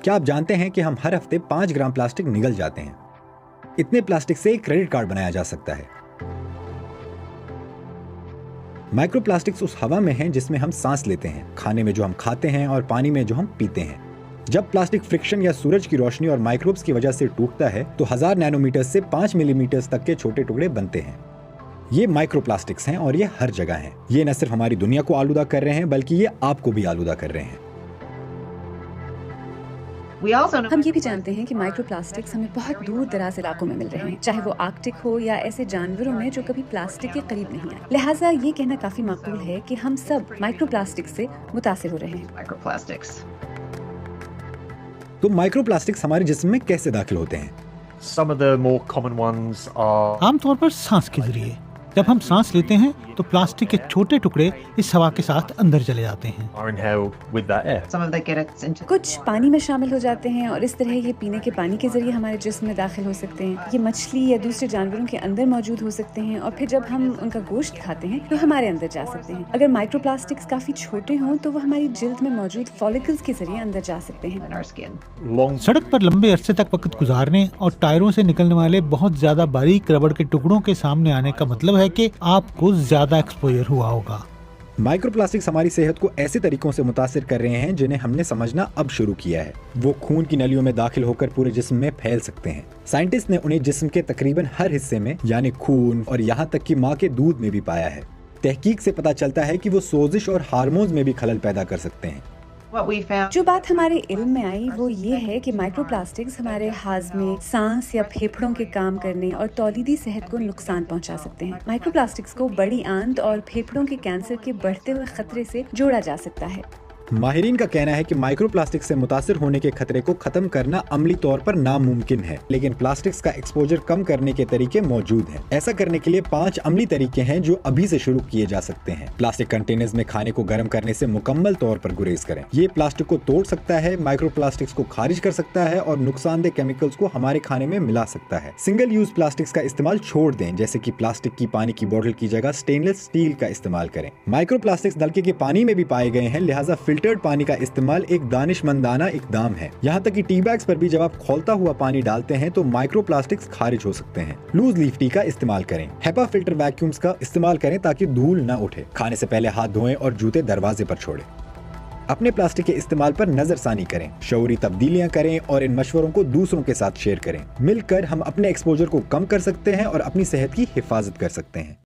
क्या आप जानते हैं कि हम हर हफ्ते 5 ग्राम प्लास्टिक निगल जाते हैं? इतने प्लास्टिक से एक क्रेडिट कार्ड बनाया जा सकता है। माइक्रोप्लास्टिक्स उस हवा में हैं जिसमें हम सांस लेते हैं, खाने में जो हम खाते हैं और पानी में जो हम पीते हैं। जब प्लास्टिक फ्रिक्शन या सूरज की रोशनी और माइक्रोब्स की वजह से टूटता है तो 1000 नैनोमीटर से 5 मिलीमीटर तक के छोटे टुकड़े बनते हैं। ये माइक्रोप्लास्टिक्स हैं और ये हर जगह हैं। ये न सिर्फ हमारी दुनिया को आलूदा कर रहे हैं बल्कि ये आपको भी आलूदा कर रहे हैं। हम ये भी जानते हैं कि माइक्रोप्लास्टिक्स हमें बहुत दूर दराज इलाकों में मिल रहे हैं, चाहे वो आर्कटिक हो या ऐसे जानवरों में जो कभी प्लास्टिक के करीब नहीं आए। लिहाजा ये कहना काफी माकूल है कि हम सब माइक्रोप्लास्टिक से मुतासिर हो रहे हैं। तो माइक्रोप्लास्टिक्स हमारे जिस्म में कैसे दाखिल होते हैं? आमतौर पर सांस के जरिए। जब हम सांस लेते हैं तो प्लास्टिक के छोटे टुकड़े इस हवा के साथ अंदर चले जाते हैं। कुछ पानी में शामिल हो जाते हैं और इस तरह ये पीने के पानी के जरिए हमारे जिस्म में दाखिल हो सकते हैं। ये मछली या दूसरे जानवरों के अंदर मौजूद हो सकते हैं और फिर जब हम उनका गोश्त खाते हैं तो हमारे अंदर जा सकते हैं। अगर माइक्रोप्लास्टिक्स काफी छोटे हों तो वो हमारी जिल्द में मौजूद फॉलिकल्स के जरिए अंदर जा सकते हैं। सड़क पर लंबे अरसे तक वक्त गुजारने और टायरों से निकलने वाले बहुत ज्यादा बारीक रबड़ के टुकड़ों के सामने आने का मतलब है कि आपको ज्यादा एक्सपोजर हुआ होगा। माइक्रोप्लास्टिक्स हमारी सेहत को ऐसे तरीकों से मुतासिर कर रहे हैं जिन्हें हमने समझना अब शुरू किया है। वो खून की नलियों में दाखिल होकर पूरे जिस्म में फैल सकते हैं। साइंटिस्ट ने उन्हें जिस्म के तकरीबन हर हिस्से में यानी खून और यहाँ तक कि माँ के दूध में भी पाया है। तहकीक से पता चलता है कि वो सोजिश और हार्मोन्स में भी खलल पैदा कर सकते हैं। जो बात हमारे इल्म में आई वो ये है कि माइक्रोप्लास्टिक्स हमारे हाजमे, सांस या फेफड़ों के काम करने और तौलीदी सेहत को नुकसान पहुंचा सकते हैं। माइक्रोप्लास्टिक्स को बड़ी आंत और फेफड़ों के कैंसर के बढ़ते हुए खतरे से जोड़ा जा सकता है। माहिरीन का कहना है कि माइक्रोप्लास्टिक से मुतासिर होने के खतरे को खत्म करना अमली तौर पर नामुमकिन है, लेकिन प्लास्टिक्स का एक्सपोजर कम करने के तरीके मौजूद हैं। ऐसा करने के लिए 5 अमली तरीके हैं जो अभी से शुरू किए जा सकते हैं। प्लास्टिक कंटेनर्स में खाने को गर्म करने से मुकम्मल तौर पर गुरेज करें। ये प्लास्टिक को तोड़ सकता है, माइक्रोप्लास्टिक्स को खारिज कर सकता है और नुकसानदेह केमिकल्स को हमारे खाने में मिला सकता है। सिंगल यूज प्लास्टिक्स का इस्तेमाल छोड़ दें, जैसे कि प्लास्टिक की पानी की बोतल की जगह स्टेनलेस स्टील का इस्तेमाल करें। माइक्रोप्लास्टिक्स नलके के पानी में भी पाए गए हैं, लिहाजा फिल्टर्ड पानी का इस्तेमाल एक दानिशमंदाना इकदाम है। यहाँ तक कि टी बैग्स पर भी जब आप खौलता हुआ पानी डालते हैं तो माइक्रोप्लास्टिक्स खारिज हो सकते हैं। लूज लीफ टी का इस्तेमाल करें। हेपा फिल्टर वैक्यूम्स का इस्तेमाल करें ताकि धूल न उठे। खाने से पहले हाथ धोएं और जूते दरवाजे पर छोड़ें। अपने प्लास्टिक के इस्तेमाल पर नजरसानी करें, शऊरी तब्दीलियां करें और इन मशवरों को दूसरों के साथ शेयर करें। मिलकर हम अपने एक्सपोजर को कम कर सकते हैं और अपनी सेहत की हिफाजत कर सकते हैं।